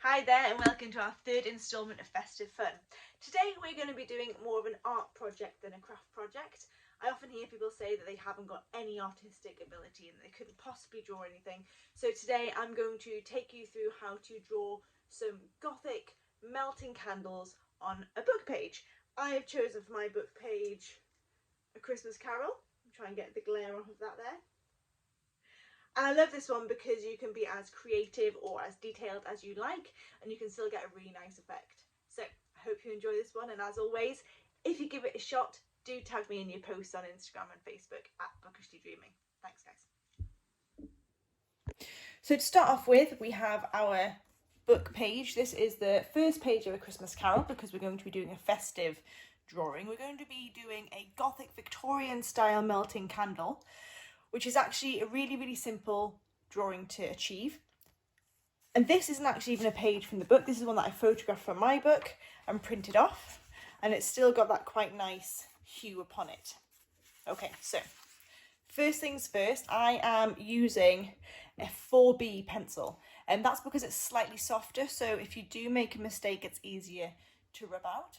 Hi there and welcome to our third instalment of Festive Fun. Today we're going to be doing more of an art project than a craft project. I often hear people say that they haven't got any artistic ability and they couldn't possibly draw anything. So today I'm going to take you through how to draw some gothic melting candles on a book page. I have chosen for my book page A Christmas Carol. I'll try and get the glare off of that there. And I love this one because you can be as creative or as detailed as you like and you can still get a really nice effect. So I hope you enjoy this one, and as always, if you give it a shot, do tag me in your posts on Instagram and Facebook at Bookishly Dreaming. Thanks guys. So to start off with, we have our book page. This is the first page of A Christmas Carol because we're going to be doing a festive drawing. We're going to be doing a Gothic Victorian style melting candle, which is actually a really simple drawing to achieve. And this isn't actually even a page from the book. This is one that I photographed from my book and printed off, and it's still got that quite nice hue upon it. Okay, so first things first, I am using a 4B pencil, and that's because it's slightly softer, so if you do make a mistake, it's easier to rub out.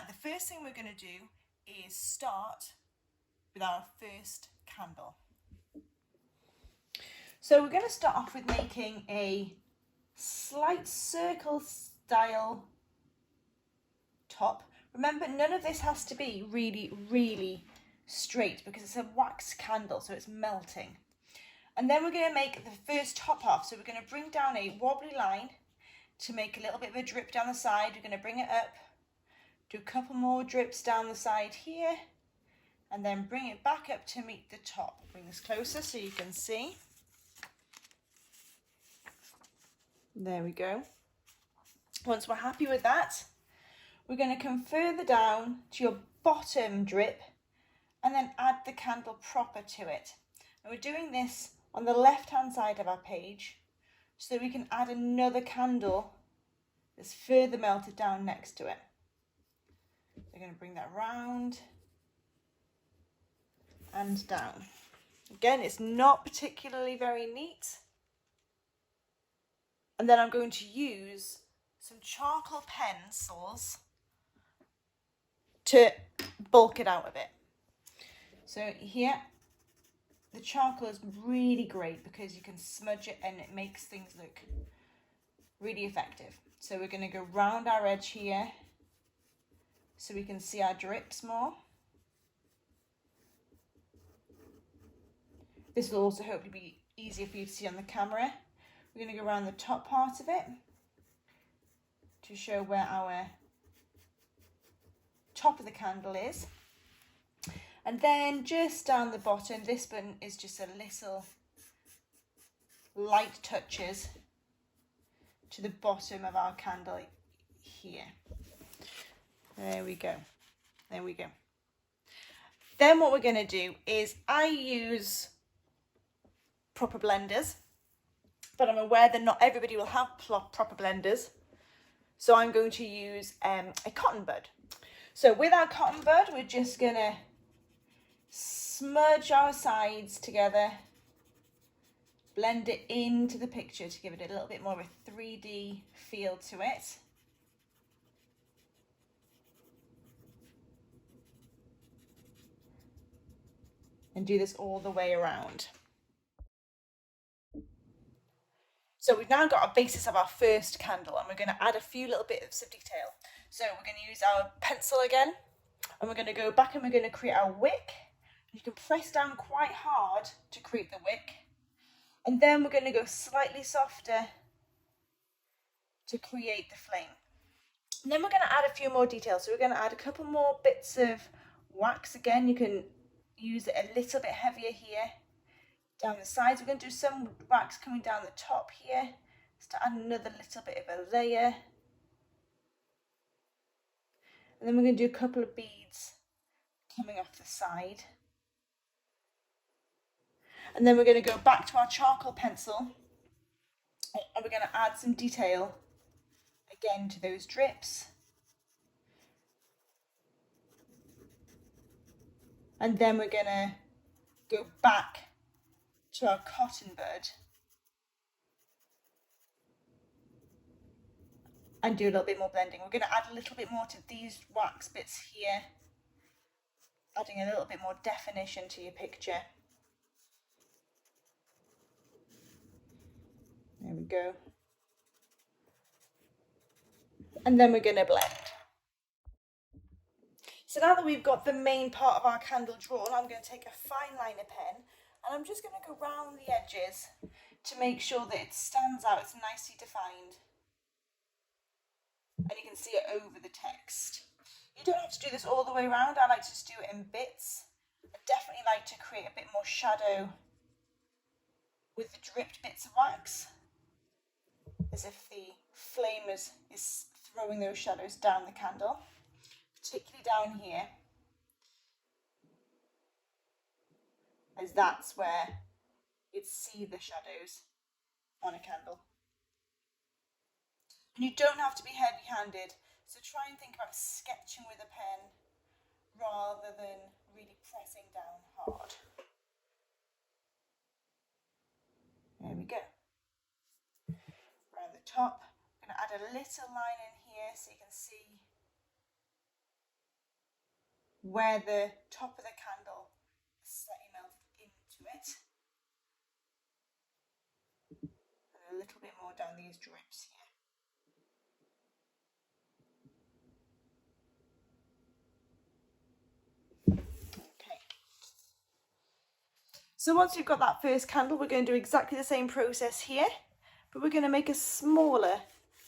The first thing we're going to do is start with our first candle. So we're going to start off with making a slight circle style top. Remember, none of this has to be really straight because it's a wax candle, so it's melting. And then we're going to make the first top off. So we're going to bring down a wobbly line to make a little bit of a drip down the side. We're going to bring it up, do a couple more drips down the side here, and then bring it back up to meet the top. Bring this closer so you can see. There we go. Once we're happy with that, we're going to come further down to your bottom drip and then add the candle proper to it. And we're doing this on the left hand side of our page so that we can add another candle that's further melted down next to it. We're going to bring that round and down. Again, it's not particularly very neat. And then I'm going to use some charcoal pencils to bulk it out a bit. So here, the charcoal is really great because you can smudge it and it makes things look really effective. So we're going to go round our edge here so we can see our drips more. This will also hopefully be easier for you to see on the camera. We're going to go around the top part of it to show where our top of the candle is. And then just down the bottom, this button is just a little light touches to the bottom of our candle here. There we go. There we go. Then what we're going to do is I use proper blenders, but I'm aware that not everybody will have proper blenders. So I'm going to use a cotton bud. So with our cotton bud, we're just going to smudge our sides together, blend it into the picture to give it a little bit more of a 3D feel to it. And do this all the way around. So we've now got a basis of our first candle, and we're going to add a few little bits of detail. So we're going to use our pencil again, and we're going to go back and we're going to create our wick. You can press down quite hard to create the wick. And then we're going to go slightly softer to create the flame. And then we're going to add a few more details. So we're going to add a couple more bits of wax. Again, you can use it a little bit heavier here. Down the sides, we're going to do some wax coming down the top here, just to add another little bit of a layer. And then we're going to do a couple of beads coming off the side. And then we're going to go back to our charcoal pencil and we're going to add some detail again to those drips. And then we're going to go back to our cotton bud and do a little bit more blending. We're going to add a little bit more to these wax bits here, adding a little bit more definition to your picture. There we go. And then we're going to blend. So now that we've got the main part of our candle drawn, I'm going to take a fine liner pen and I'm just going to go round the edges to make sure that it stands out, it's nicely defined. And you can see it over the text. You don't have to do this all the way around. I like to just do it in bits. I definitely like to create a bit more shadow with the dripped bits of wax, as if the flame is throwing those shadows down the candle, particularly down here, as that's where you'd see the shadows on a candle. And you don't have to be heavy-handed, so try and think about sketching with a pen rather than really pressing down hard. There we go. Around the top, I'm going to add a little line in here so you can see where the top of the candle is slightly melted into it. And a little bit more down these drips here. So once we've got that first candle, we're going to do exactly the same process here, but we're going to make a smaller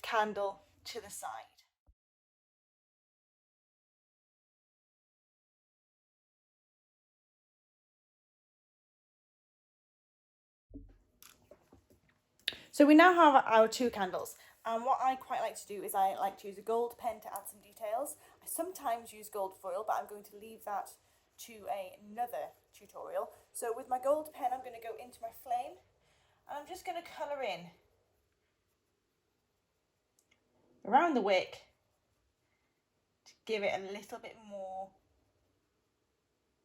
candle to the side. So we now have our two candles, and what I quite like to do is I like to use a gold pen to add some details. I sometimes use gold foil, but I'm going to leave that to another tutorial. So with my gold pen, I'm going to go into my flame and I'm just going to colour in around the wick to give it a little bit more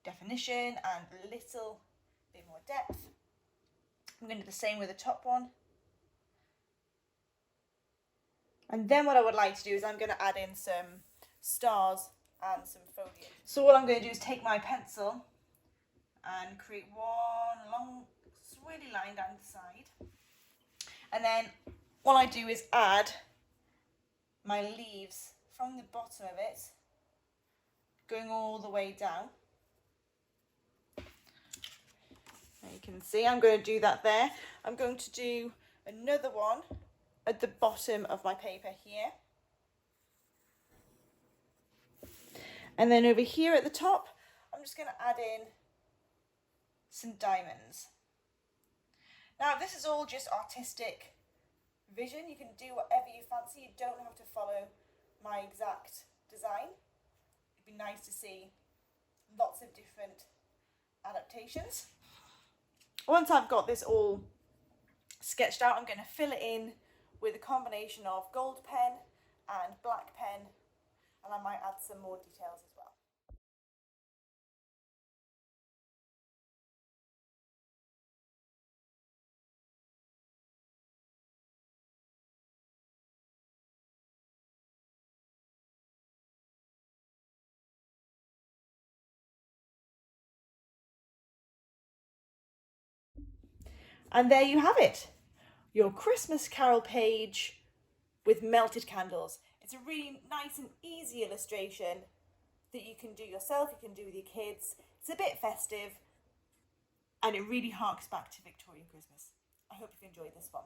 definition and a little bit more depth. I'm going to do the same with the top one. And then what I would like to do is I'm going to add in some stars and some foliage. So what I'm going to do is take my pencil and create one long swirly line down the side. And then what I do is add my leaves from the bottom of it, going all the way down. Now you can see I'm going to do that there. I'm going to do another one at the bottom of my paper here. And then over here at the top, I'm just going to add in some diamonds. Now this is all just artistic vision. You can do whatever you fancy. You don't have to follow my exact design. It'd be nice to see lots of different adaptations. Once I've got this all sketched out, I'm going to fill it in with a combination of gold pen and black pen, and I might add some more details as well. And there you have it, your Christmas Carol page with melted candles. It's a really nice and easy illustration that you can do yourself, you can do with your kids. It's a bit festive and it really harks back to Victorian Christmas. I hope you've enjoyed this one.